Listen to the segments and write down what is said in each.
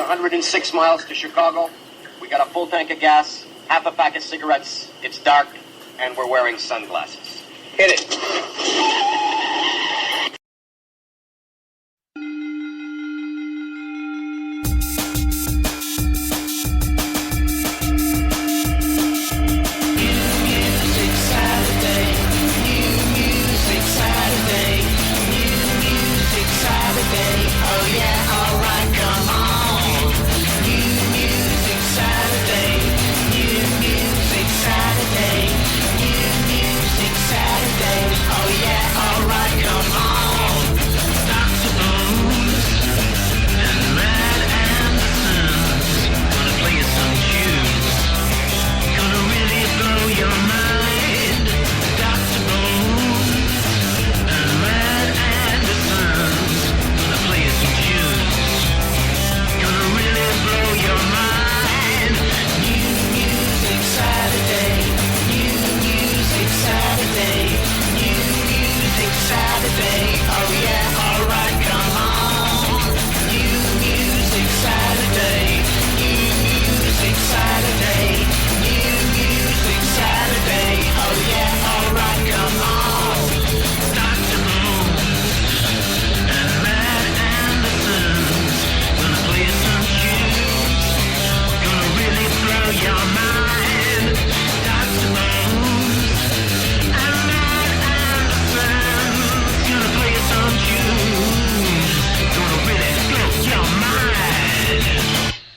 106 miles to Chicago. We got a full tank of gas, half a pack of cigarettes. It's dark, and we're wearing sunglasses. Hit it.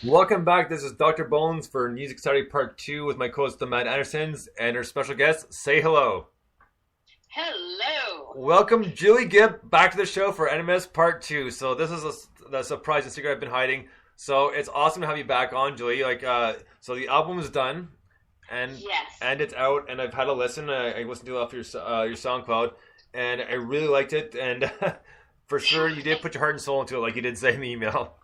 Welcome back. This is Dr. Bones for Music Society Part 2 with my co-host, Matt Andersons, and our special guest. Say hello. Hello. Welcome, Julie Gibb, back to the show for NMS Part 2. So this is the surprise and secret I've been hiding. So it's awesome to have you back on, Julie. So the album is done, and yes, and it's out, and I've had a listen. I listened to it off your SoundCloud, and I really liked it. And for sure, you did put your heart and soul into it, like you did say in the email.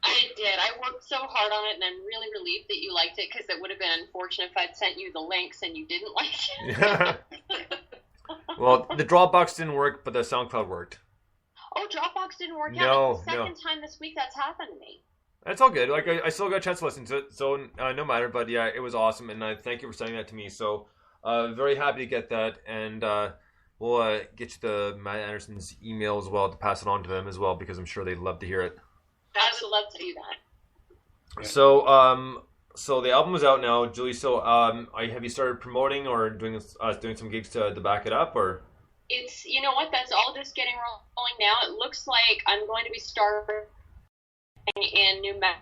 I did. I worked so hard on it, and I'm really relieved that you liked it, because it would have been unfortunate if I'd sent you the links and you didn't like it. Well, the Dropbox didn't work, but the SoundCloud worked. Oh, Dropbox didn't work No, out. It's the second time this week that's happened to me. That's all good. Like I still got a chance to listen to it, so no matter. But yeah, it was awesome, and I thank you for sending that to me. So very happy to get that, and we'll get you the Matt Anderson's email as well to pass it on to them as well, because I'm sure they'd love to hear it. I would love to do that. So the album is out now, Julie. So have you started promoting or doing some gigs to back it up, or? It's, you know what, that's all just getting rolling now. It looks like I'm going to be starting in New Mexico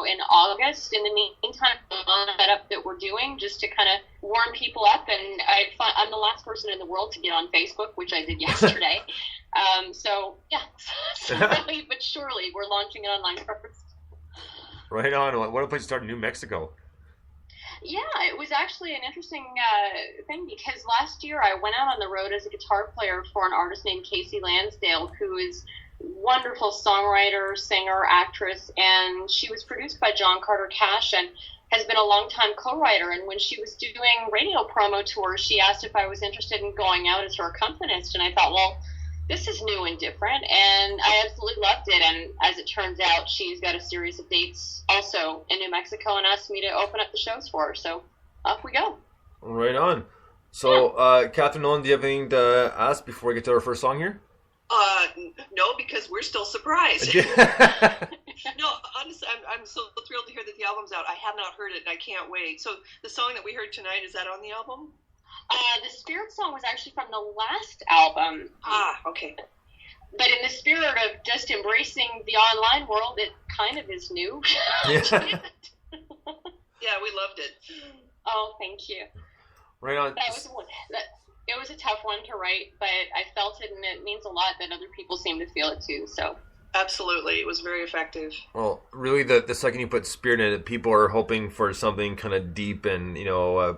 in August. In the meantime, on the setup that we're doing, just to kind of warm people up, and I'm the last person in the world to get on Facebook, which I did yesterday. So yeah, slowly but surely we're launching it online first. Right on. What a place to start in New Mexico. Yeah, it was actually an interesting thing, because last year I went out on the road as a guitar player for an artist named Casey Lansdale, who is a wonderful songwriter, singer, actress, and she was produced by John Carter Cash and has been a longtime co-writer. And when she was doing radio promo tours, she asked if I was interested in going out as her accompanist, and I thought, well, this is new and different, and I absolutely loved it. And as it turns out, she's got a series of dates also in New Mexico and asked me to open up the shows for her. So off we go. Right on. So, Catherine Nolan, do you have anything to ask before we get to our first song here? No, because we're still surprised. No, honestly, I'm so thrilled to hear that the album's out. I have not heard it, and I can't wait. So the song that we heard tonight, is that on the album? The Spirit song was actually from the last album. Ah, okay. But in the spirit of just embracing the online world, it kind of is new. Yeah. Yeah, we loved it. Oh, thank you. Right on. It was a tough one to write, but I felt it, and it means a lot that other people seem to feel it too. So. Absolutely, it was very effective. Well, really, the second you put spirit in it, people are hoping for something kind of deep and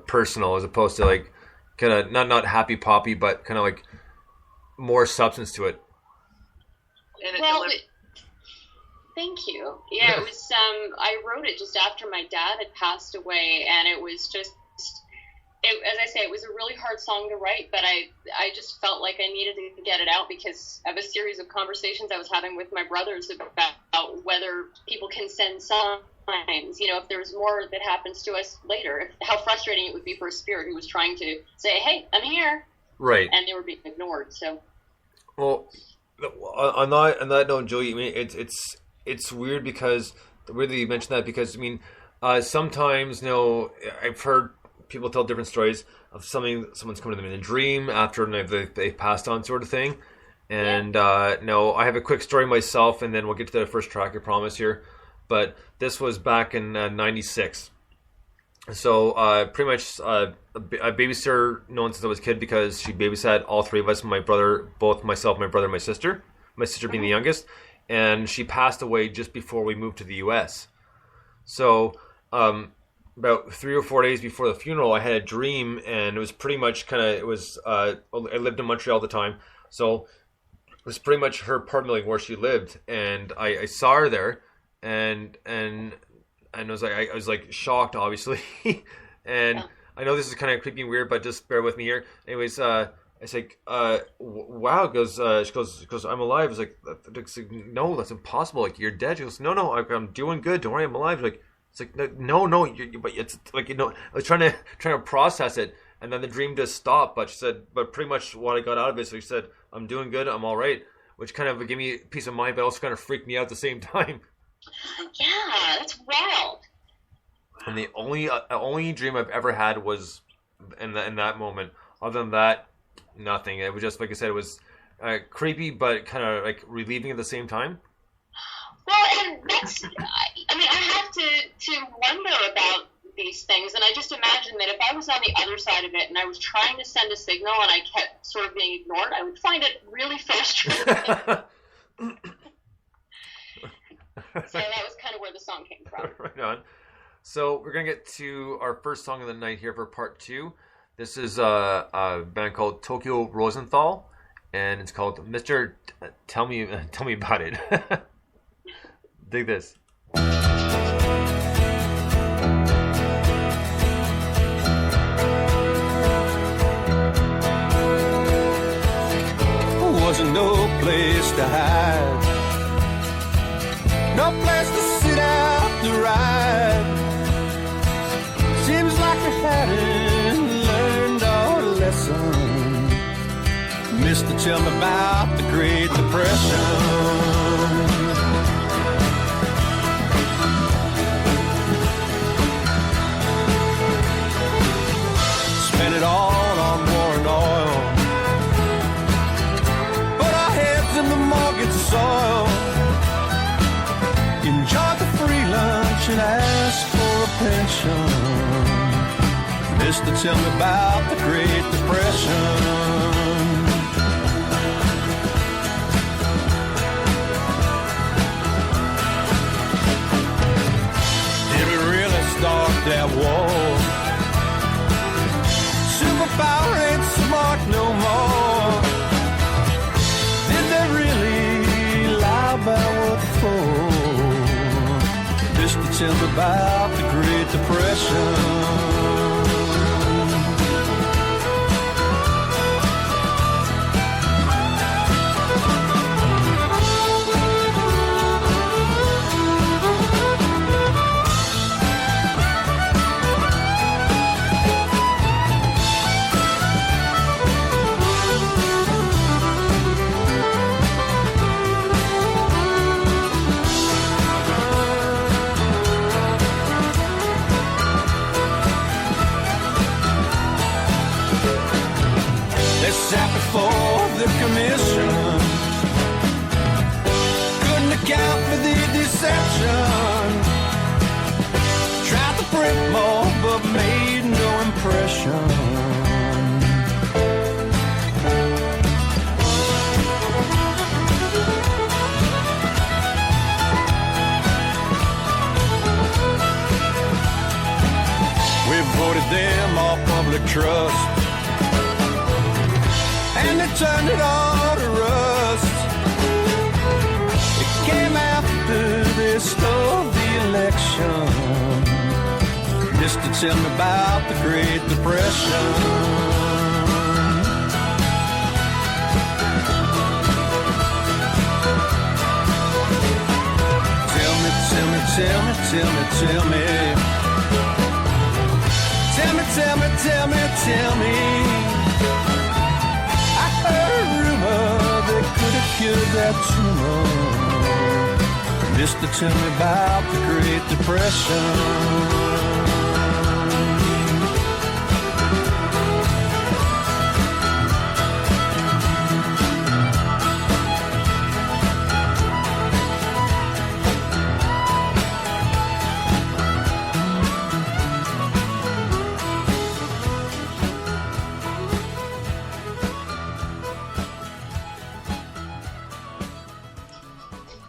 personal, as opposed to like kind of not happy poppy, but kind of like more substance to it. And thank you. Yeah, it was. I wrote it just after my dad had passed away, and it was just as I say, it was a really hard song to write, but I just felt like I needed to get it out because of a series of conversations I was having with my brothers about whether people can send signs, if there's more that happens to us later, how frustrating it would be for a spirit who was trying to say, hey, I'm here. Right. And they were being ignored, so. Well, on that note, Joey, I mean, it's weird because, weirdly you mentioned that because, I mean, sometimes, I've heard people tell different stories of someone's coming to them in a dream after they passed on, sort of thing. And I have a quick story myself, and then we'll get to the first track, I promise here. But this was back in '96. So pretty much a babysitter known since I was a kid because she babysat all three of us, my brother, both myself, my brother, and my sister being the youngest. And she passed away just before we moved to the U.S. So about 3 or 4 days before the funeral, I had a dream, and it was pretty much I lived in Montreal at the time, so it was pretty much her apartment where she lived, and I saw her there, and I was shocked, obviously, and I know this is kind of creepy and weird, but just bear with me here. Anyways, it's like, wow. She goes, I'm alive. It's like, no, that's impossible. Like, you're dead. She goes, no, I'm doing good. Don't worry, I'm alive. Like, it's like, no, but it's like, I was trying to process it, and then the dream just stopped. But she said, but pretty much what I got out of it. So she said, I'm doing good. I'm all right, which kind of gave me peace of mind, but also kind of freaked me out at the same time. Yeah, that's wild. And the only dream I've ever had was in that moment. Other than that, nothing. It was just, like I said, it was creepy, but kind of like relieving at the same time. Well, and that's, I have to wonder about these things, and I just imagine that if I was on the other side of it and I was trying to send a signal and I kept sort of being ignored, I would find it really frustrating. So that was kind of where the song came from. Right on. So we're going to get to our first song of the night here for part 2. This is a band called Tokyo Rosenthal, and it's called Mr. Tell Me About It. Dig this. Wasn't no place to hide, no place to sit out the ride. Seems like we hadn't learned our lesson. Mister, tell me about the Great Depression. Spent it all on war and oil, put our heads in the mortgage soil, enjoyed the free lunch and asked for a pension. Mister, tell me about the Great Depression. Did we really start that war? Superpower ain't smart no more. Did they really lie about what for? Mister, tell me about the Great Depression. Sat before the commission, couldn't account for the deception. Tried to print more but made no impression. We voted them off public trust, and they turned it all to rust. It came after they stole the election. Mister, tell me about the Great Depression. Tell me. I heard a rumor they could have cured that tumor. Just to tell me about the Great Depression.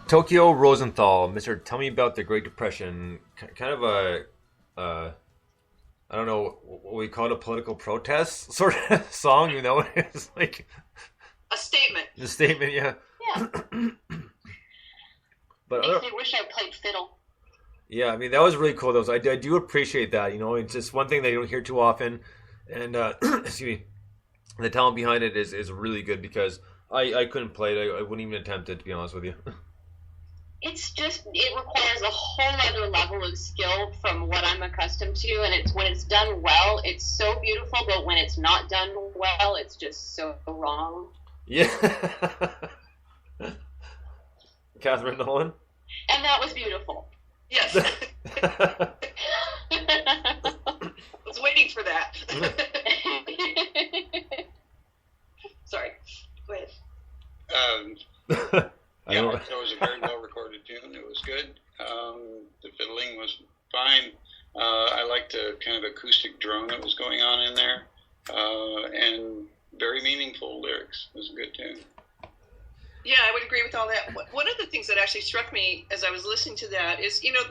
Tokyo Rosenthal, Mr. Tell Me About the Great Depression, kind of a, I don't know what we call it, a political protest sort of song, you know? It's like a statement. The statement, yeah. Yeah. But Makes me wish I played fiddle. Yeah, I mean, that was really cool, though. So I do appreciate that, you know? It's just one thing that you don't hear too often. And, excuse me, the talent behind it is really good because I couldn't play it. I wouldn't even attempt it, to be honest with you. It requires a whole other level of skill from what I'm accustomed to, and when it's done well, it's so beautiful, but when it's not done well, it's just so wrong. Yeah. Catherine Nolan? And that was beautiful. Yes. I was waiting for that. Sorry. Go ahead. Yeah, it was a very well-recorded tune. It was good. The fiddling was fine. I liked the kind of acoustic drone that was going on in there. And very meaningful lyrics. It was a good tune. Yeah, I would agree with all that. One of the things that actually struck me as I was listening to that is, you know,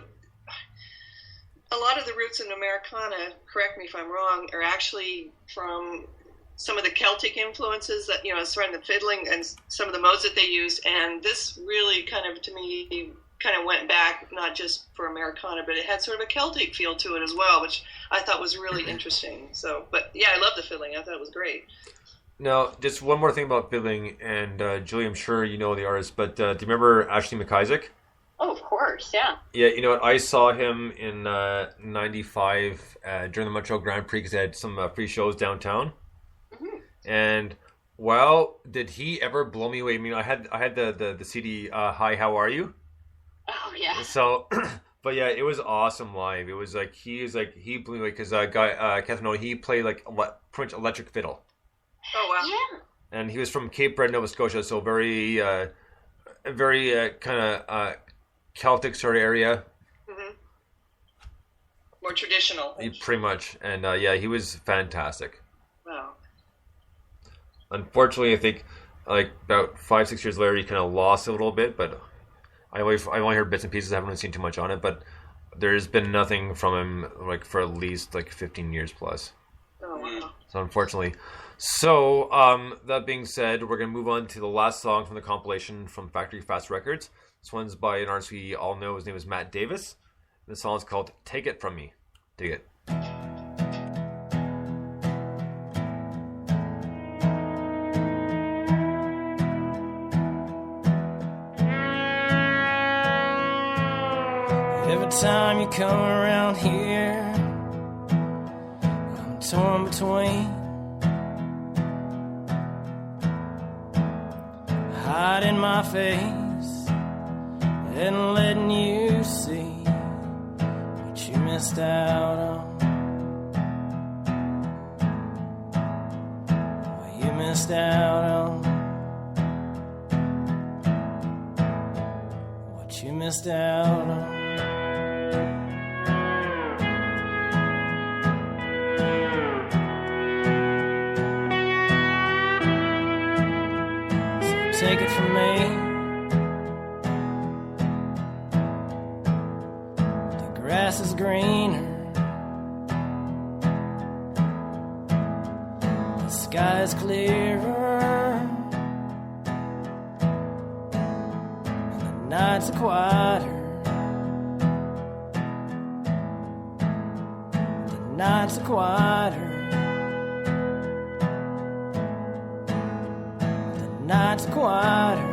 a lot of the roots in Americana, correct me if I'm wrong, are actually from some of the Celtic influences that, you know, as far as the fiddling and some of the modes that they used. And this really kind of, to me, kind of went back, not just for Americana, but it had sort of a Celtic feel to it as well, which I thought was really interesting. So, but yeah, I love the fiddling. I thought it was great. Now, just one more thing about fiddling, and Julie, I'm sure you know the artist, but do you remember Ashley McIsaac? Oh, of course, yeah. Yeah, you know what? I saw him in '95 during the Montreal Grand Prix because they had some free shows downtown. Mm-hmm. And wow, did he ever blow me away? I mean, I had the CD "Hi, How Are You?" Oh yeah. So, but yeah, it was awesome live. It was like he blew me away because Catherine Nolan, he played like pretty much electric fiddle. Oh wow. Yeah. And he was from Cape Breton, Nova Scotia, so very kind of Celtic sort of area. Mm-hmm. More traditional. Pretty much, and yeah, he was fantastic. Wow. Unfortunately, I think like about 5-6 years later, he kind of lost a little bit. But I only heard bits and pieces. I haven't really seen too much on it. But there's been nothing from him like for at least like 15 years plus. Oh wow. So unfortunately. So, that being said, we're going to move on to the last song from the compilation from Factory Fast Records. This one's by an artist we all know. His name is Matt Davis. The song is called Take It From Me. Dig it. Every time you come around here, I'm torn between hiding my face and letting you see what you missed out on. What you missed out on. What you missed out on. Take it from me. The grass is greener. The sky is clearer. And the nights are quieter. The nights are quieter. The nights are quieter.